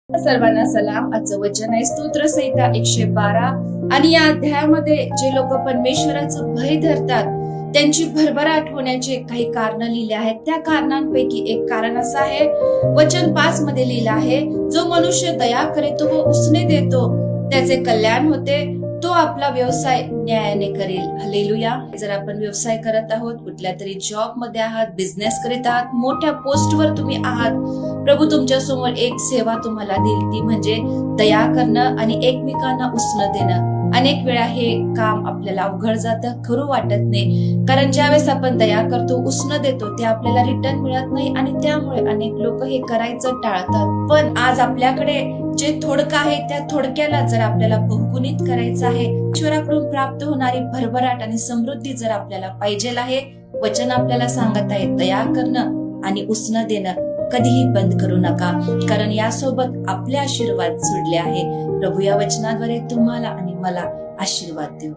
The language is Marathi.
सर्वांना सलाम. आजचं वचन आहे स्तोत्र संहिता 112 आणि या अध्यायामध्ये जे लोक परमेश्वराचं भय धरतात त्यांची भरभराट होण्याचे काही कारण लिहिले आहेत. त्या कारणांपैकी एक कारण असं आहे, वचन 5 मध्ये लिहिलं आहे, जो मनुष्य दया करीतो व उसने देतो त्याचे कल्याण होते, तो आपला व्यवसाय न्यायाने करेल. हालेलुया. जर आपण व्यवसाय करत आहोत, कुठल्या तरी जॉब मध्ये आहात, बिझनेस करीत आहात, मोठ्या पोस्टवर तुम्ही आहात, प्रभू तुमच्या समोर एक सेवा तुम्हाला देईल, ती म्हणजे दया करणं आणि एकमेकांना उसनं देणं. अनेक वेळा हे काम आपल्याला अवघड जातं, करू वाटत नाही, कारण ज्यावेळेस आपण दया करतो, उसनं देतो, ते आपल्याला रिटर्न मिळत नाही आणि त्यामुळे अनेक लोक हे करायचं टाळतात. पण आज आपल्याकडे जे थोडकं आहे त्या थोडक्याला जर आपल्याला बहुगुणित करायचं आहे, ईश्वराकडून प्राप्त होणारी भरभराट आणि समृद्धी जर आपल्याला पाहिजे आहे, वचन आपल्याला सांगत आहे, दया करणं आणि उसनं देणं कधीही बंद करू नका, कारण यासोबत आपले आशीर्वाद जुडले आहे. प्रभू या वचनाद्वारे तुम्हाला आणि मला आशीर्वाद देऊ.